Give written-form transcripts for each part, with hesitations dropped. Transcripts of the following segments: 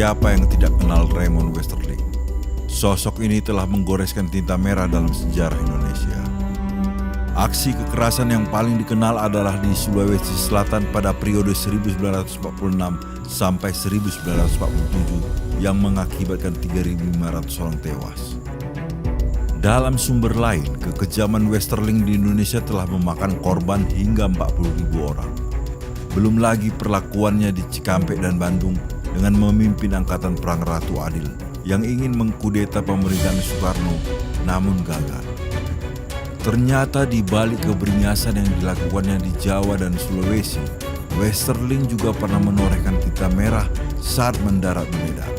Siapa yang tidak kenal Raymond Westerling? Sosok ini telah menggoreskan tinta merah dalam sejarah Indonesia. Aksi kekerasan yang paling dikenal adalah di Sulawesi Selatan pada periode 1946 sampai 1947 yang mengakibatkan 3.500 orang tewas. Dalam sumber lain, kekejaman Westerling di Indonesia telah memakan korban hingga 40.000 orang. Belum lagi perlakuannya di Cikampek dan Bandung dengan memimpin Angkatan Perang Ratu Adil yang ingin mengkudeta pemerintahan Soekarno namun gagal. Ternyata di balik keberingasan yang dilakukannya di Jawa dan Sulawesi, Westerling juga pernah menorehkan tinta merah saat mendarat di Medan.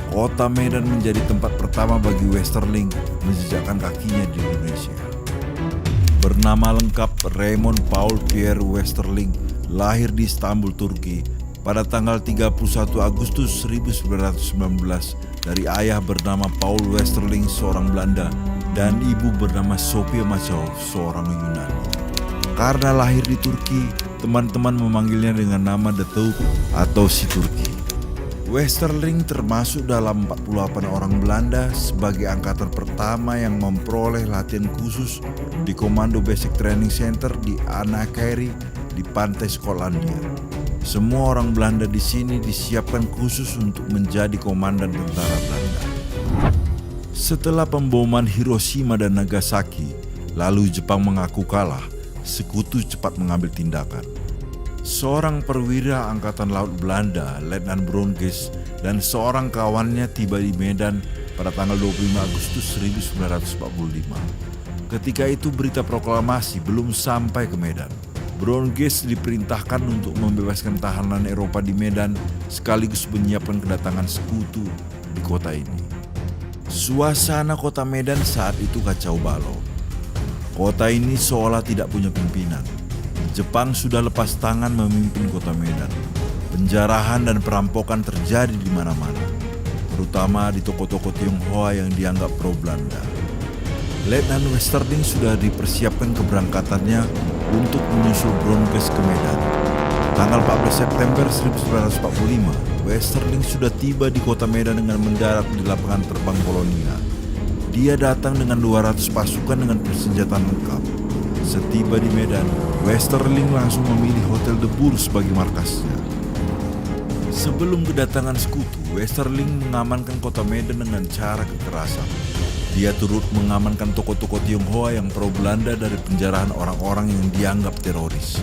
Kota Medan menjadi tempat pertama bagi Westerling menjejakkan kakinya di Indonesia. Bernama lengkap Raymond Paul Pierre Westerling, lahir di Istanbul, Turki pada tanggal 31 Agustus 1919 dari ayah bernama Paul Westerling, seorang Belanda, dan ibu bernama Sophia Machau, seorang Yunani. Karena lahir di Turki, teman-teman memanggilnya dengan nama The Turk atau si Turki. Westerling termasuk dalam 48 orang Belanda sebagai angkatan pertama yang memperoleh latihan khusus di Komando Basic Training Center di Anakiri di pantai Skotlandia. Semua orang Belanda di sini disiapkan khusus untuk menjadi komandan tentara Belanda. Setelah pemboman Hiroshima dan Nagasaki, lalu Jepang mengaku kalah, sekutu cepat mengambil tindakan. Seorang perwira Angkatan Laut Belanda, Letnan Bronges, dan seorang kawannya tiba di Medan pada tanggal 25 Agustus 1945. Ketika itu berita proklamasi belum sampai ke Medan. Bronges diperintahkan untuk membebaskan tahanan Eropa di Medan sekaligus menyiapkan kedatangan sekutu di kota ini. Suasana kota Medan saat itu kacau balau. Kota ini seolah tidak punya pimpinan. Jepang sudah lepas tangan memimpin kota Medan. Penjarahan dan perampokan terjadi di mana-mana, terutama di toko-toko Tionghoa yang dianggap pro-Belanda. Letnan Westerling sudah dipersiapkan keberangkatannya untuk menyusul Bronges ke Medan. Tanggal 14 September 1945, Westerling sudah tiba di kota Medan dengan mendarat di lapangan terbang Kolonia. Dia datang dengan 200 pasukan dengan persenjataan lengkap. Setiba di Medan, Westerling langsung memilih Hotel The Bull sebagai markasnya. Sebelum kedatangan sekutu, Westerling mengamankan kota Medan dengan cara kekerasan. Dia turut mengamankan toko-toko Tionghoa yang pro-Belanda dari penjarahan orang-orang yang dianggap teroris.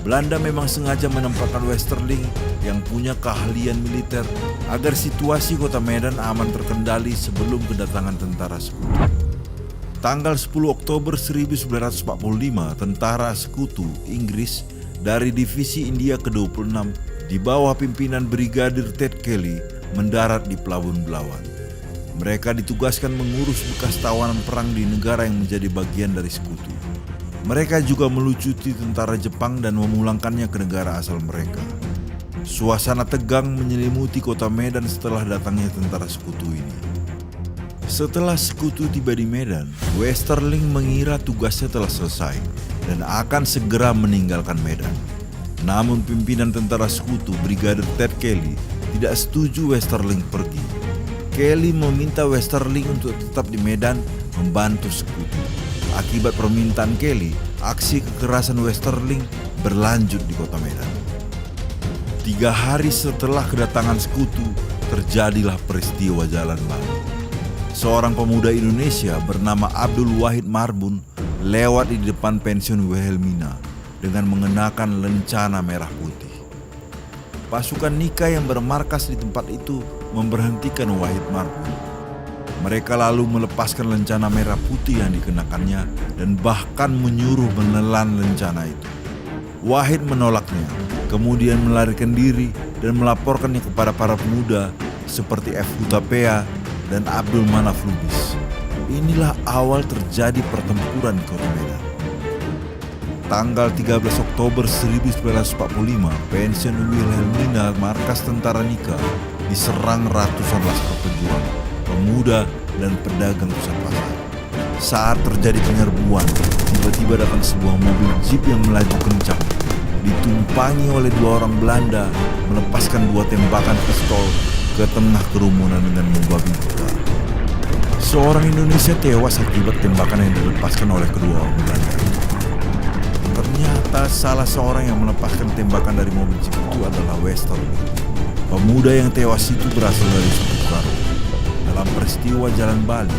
Belanda memang sengaja menempatkan Westerling yang punya keahlian militer agar situasi kota Medan aman terkendali sebelum kedatangan tentara sekutu. Tanggal 10 Oktober 1945, tentara sekutu Inggris dari Divisi India ke-26 di bawah pimpinan Brigadir Ted Kelly mendarat di Pelabuhan Belawan. Mereka ditugaskan mengurus bekas tawanan perang di negara yang menjadi bagian dari sekutu. Mereka juga melucuti tentara Jepang dan memulangkannya ke negara asal mereka. Suasana tegang menyelimuti kota Medan setelah datangnya tentara sekutu ini. Setelah sekutu tiba di Medan, Westerling mengira tugasnya telah selesai dan akan segera meninggalkan Medan. Namun pimpinan tentara sekutu, Brigadir Ted Kelly, tidak setuju Westerling pergi. Kelly meminta Westerling untuk tetap di Medan membantu sekutu. Akibat permintaan Kelly, aksi kekerasan Westerling berlanjut di kota Medan. 3 hari setelah kedatangan sekutu, terjadilah peristiwa Jalan Bali. Seorang pemuda Indonesia bernama Abdul Wahid Marbun lewat di depan pensiun Wilhelmina dengan mengenakan lencana merah putih. Pasukan Nika yang bermarkas di tempat itu memberhentikan Wahid Marbun. Mereka lalu melepaskan lencana merah putih yang dikenakannya dan bahkan menyuruh menelan lencana itu. Wahid menolaknya, kemudian melarikan diri dan melaporkannya kepada para pemuda seperti F. Hutapea dan Abdul Manaf Lubis. Inilah awal terjadi pertempuran di kota Medan. Tanggal 13 Oktober 1945, pensiun Wilhelmina markas tentara Nika diserang ratusan laskar pejuang, pemuda, dan pedagang pusat pasar. Saat terjadi penyerbuan, tiba-tiba datang sebuah mobil jeep yang melaju kencang, ditumpangi oleh 2 orang Belanda, melepaskan 2 tembakan pistol ke tengah kerumunan dengan membabi buta. Seorang Indonesia tewas akibat tembakan yang dilepaskan oleh kedua orang Belanda. Ternyata salah seorang yang melepaskan tembakan dari mobil jeep itu adalah Westerling. Pemuda yang tewas itu berasal dari suku Karo. Dalam peristiwa Jalan Bali,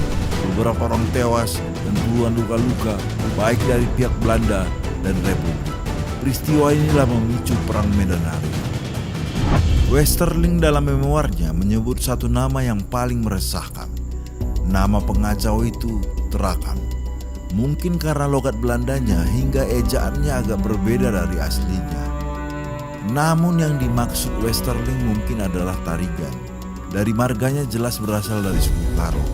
beberapa orang tewas dan puluhan luka-luka, baik dari pihak Belanda dan Republik. Peristiwa inilah memicu Perang Medan Hari. Westerling dalam memoarnya menyebut satu nama yang paling meresahkan. Nama pengacau itu Terakan. Mungkin karena logat Belandanya hingga ejaannya agak berbeda dari aslinya. Namun yang dimaksud Westerling mungkin adalah Tarigan. Dari marganya jelas berasal dari suku Karo.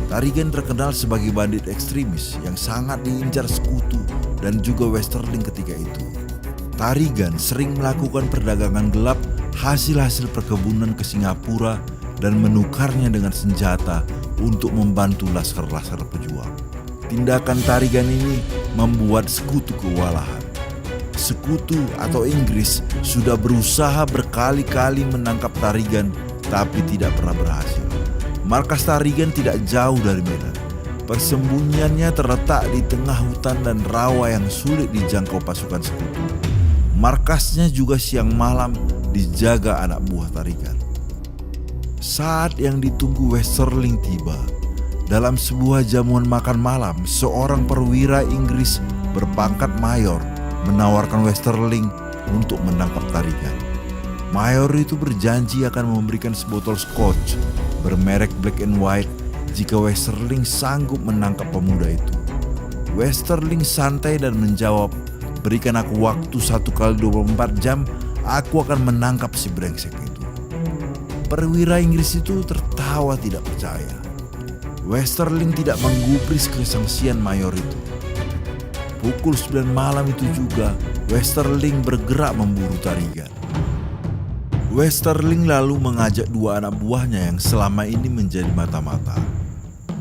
Tarigan terkenal sebagai bandit ekstremis yang sangat diincar sekutu dan juga Westerling ketika itu. Tarigan sering melakukan perdagangan gelap hasil-hasil perkebunan ke Singapura dan menukarnya dengan senjata untuk membantu laskar-laskar pejuang. Tindakan Tarigan ini membuat sekutu kewalahan. Sekutu atau Inggris sudah berusaha berkali-kali menangkap Tarigan tapi tidak pernah berhasil. Markas Tarigan tidak jauh dari Medan. Persembunyiannya terletak di tengah hutan dan rawa yang sulit dijangkau pasukan sekutu. Markasnya juga siang malam dijaga anak buah Tarigan. Saat yang ditunggu Westerling tiba, dalam sebuah jamuan makan malam, seorang perwira Inggris berpangkat mayor menawarkan Westerling untuk menangkap Tarigan. Mayor itu berjanji akan memberikan sebotol scotch bermerek Black and White jika Westerling sanggup menangkap pemuda itu. Westerling santai dan menjawab, "Berikan aku waktu 1x24 jam, aku akan menangkap si brengsek itu." Perwira Inggris itu tertawa tidak percaya. Westerling tidak menggubris kesangsian mayor itu. Pukul 9 malam itu juga, Westerling bergerak memburu Tarigan. Westerling lalu mengajak dua anak buahnya yang selama ini menjadi mata-mata.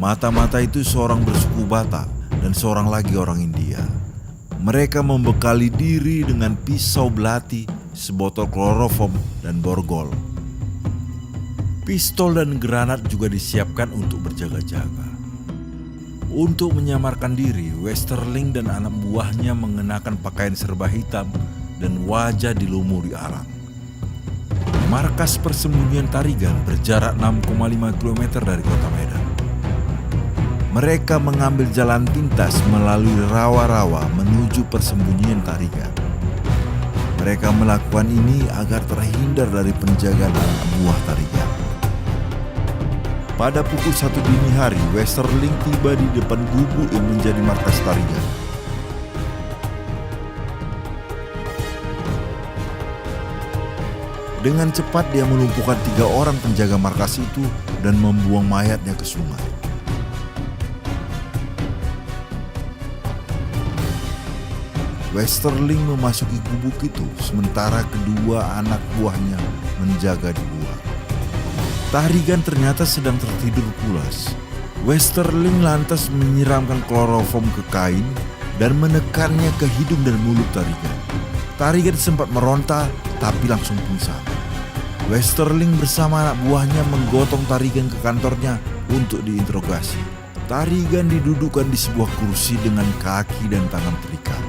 Mata-mata itu seorang bersuku Batak dan seorang lagi orang India. Mereka membekali diri dengan pisau belati, sebotol kloroform, dan borgol. Pistol dan granat juga disiapkan untuk berjaga-jaga. Untuk menyamarkan diri, Westerling dan anak buahnya mengenakan pakaian serba hitam dan wajah dilumuri arang. Markas persembunyian Tarigan berjarak 6,5 km dari kota Medan. Mereka mengambil jalan pintas melalui rawa-rawa menuju persembunyian Tarigan. Mereka melakukan ini agar terhindar dari penjagaan anak buah Tarigan. Pada pukul 1 dini hari, Westerling tiba di depan gubuk yang menjadi markas Tarigan. Dengan cepat dia melumpuhkan 3 orang penjaga markas itu dan membuang mayatnya ke sungai. Westerling memasuki gubuk itu sementara kedua anak buahnya menjaga di luar. Tarigan ternyata sedang tertidur pulas. Westerling lantas menyiramkan kloroform ke kain dan menekannya ke hidung dan mulut Tarigan. Tarigan sempat meronta tapi langsung pingsan. Westerling bersama anak buahnya menggotong Tarigan ke kantornya untuk diinterogasi. Tarigan didudukkan di sebuah kursi dengan kaki dan tangan terikat.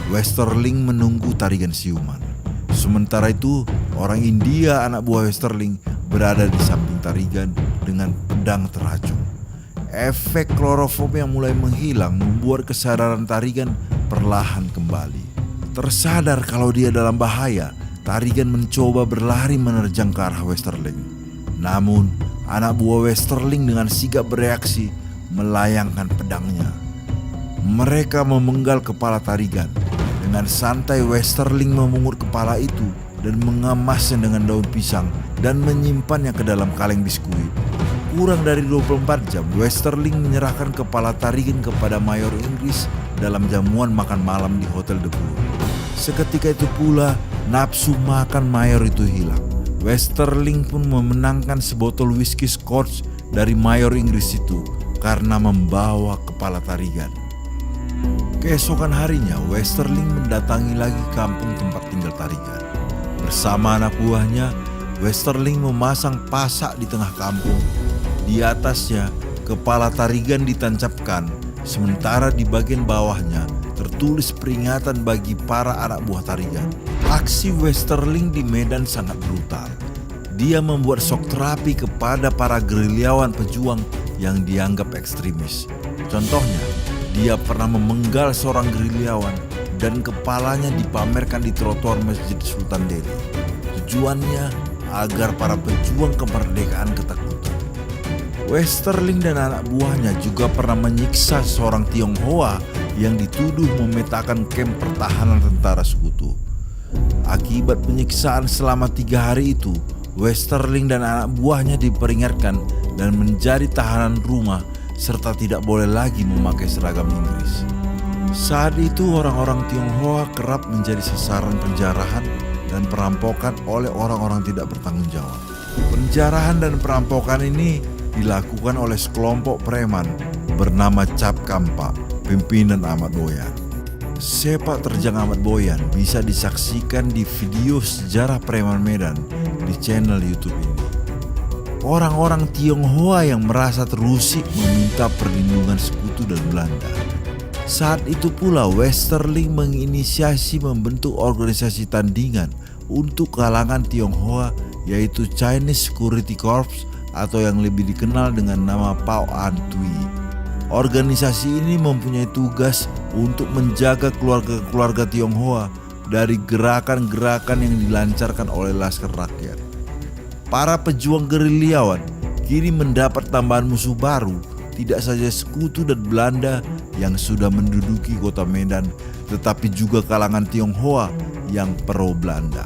Westerling menunggu Tarigan siuman. Sementara itu, orang India anak buah Westerling berada di samping Tarigan dengan pedang teracung. Efek kloroform yang mulai menghilang membuat kesadaran Tarigan perlahan kembali. Tersadar kalau dia dalam bahaya, Tarigan mencoba berlari menerjang ke arah Westerling. Namun, anak buah Westerling dengan sigap bereaksi melayangkan pedangnya. Mereka memenggal kepala Tarigan. Dengan santai Westerling memungut kepala itu dan mengemasnya dengan daun pisang dan menyimpannya ke dalam kaleng biskuit. Kurang dari 24 jam, Westerling menyerahkan kepala Tarigan kepada Mayor Inggris dalam jamuan makan malam di Hotel The Bull. Seketika itu pula, nafsu makan Mayor itu hilang. Westerling pun memenangkan sebotol whisky Scotch dari Mayor Inggris itu karena membawa kepala Tarigan. Keesokan harinya, Westerling mendatangi lagi kampung tempat tinggal Tarigan. Bersama anak buahnya, Westerling memasang pasak di tengah kampung. Di atasnya, kepala tarigan ditancapkan, sementara di bagian bawahnya tertulis peringatan bagi para anak buah tarigan. Aksi Westerling di Medan sangat brutal. Dia membuat shock terapi kepada para gerilyawan pejuang yang dianggap ekstremis. Contohnya, dia pernah memenggal seorang gerilyawan dan kepalanya dipamerkan di trotoar Masjid Sultan Delhi. Tujuannya agar para pejuang kemerdekaan ketakutan. Westerling dan anak buahnya juga pernah menyiksa seorang Tionghoa yang dituduh memetakan kamp pertahanan tentara sekutu. Akibat penyiksaan selama 3 hari itu, Westerling dan anak buahnya diperingatkan dan menjadi tahanan rumah serta tidak boleh lagi memakai seragam Inggris. Saat itu orang-orang Tionghoa kerap menjadi sasaran penjarahan dan perampokan oleh orang-orang tidak bertanggung jawab. Penjarahan dan perampokan ini dilakukan oleh sekelompok preman bernama Cap Kampa, pimpinan Ahmad Boyan. Sepak terjang Ahmad Boyan bisa disaksikan di video sejarah preman Medan di channel YouTube ini. Orang-orang Tionghoa yang merasa terusik meminta perlindungan sekutu dan Belanda. Saat itu pula Westerling menginisiasi membentuk organisasi tandingan untuk kalangan Tionghoa, yaitu Chinese Security Corps atau yang lebih dikenal dengan nama Pao An Tui. Organisasi ini mempunyai tugas untuk menjaga keluarga-keluarga Tionghoa dari gerakan-gerakan yang dilancarkan oleh Laskar Rakyat. Para pejuang gerilyawan kini mendapat tambahan musuh baru, tidak saja sekutu dan Belanda yang sudah menduduki kota Medan, tetapi juga kalangan Tionghoa yang pro Belanda.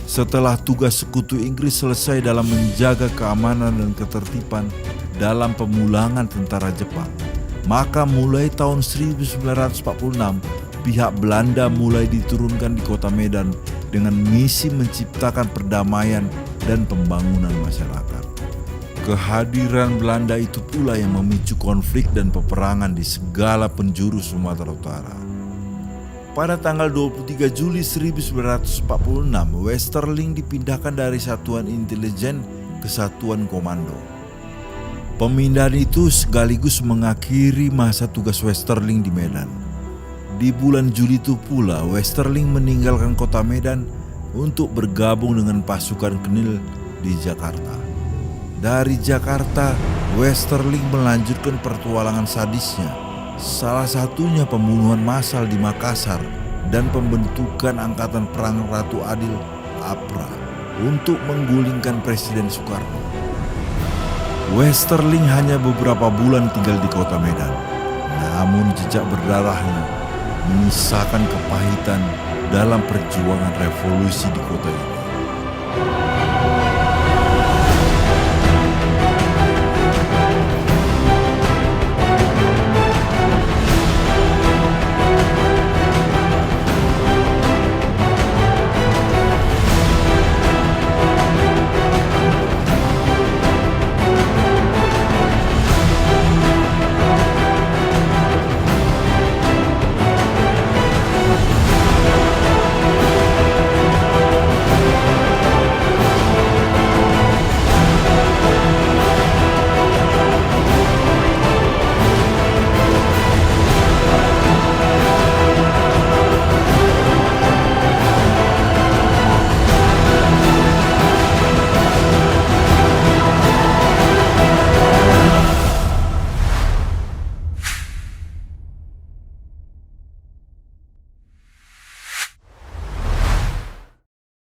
Setelah tugas sekutu Inggris selesai dalam menjaga keamanan dan ketertiban dalam pemulangan tentara Jepang, maka mulai tahun 1946 pihak Belanda mulai diturunkan di kota Medan dengan misi menciptakan perdamaian dan pembangunan masyarakat. Kehadiran Belanda itu pula yang memicu konflik dan peperangan di segala penjuru Sumatera Utara. Pada tanggal 23 Juli 1946, Westerling dipindahkan dari satuan intelijen ke satuan komando. Pemindahan itu sekaligus mengakhiri masa tugas Westerling di Medan. Di bulan Juli itu pula Westerling meninggalkan kota Medan untuk bergabung dengan pasukan Kenil di Jakarta. Dari Jakarta, Westerling melanjutkan pertualangan sadisnya, salah satunya pembunuhan massal di Makassar dan pembentukan Angkatan Perang Ratu Adil (APRA) untuk menggulingkan Presiden Soekarno. Westerling hanya beberapa bulan tinggal di kota Medan, namun jejak berdarahnya menyisakan kepahitan dalam perjuangan revolusi di kota ini.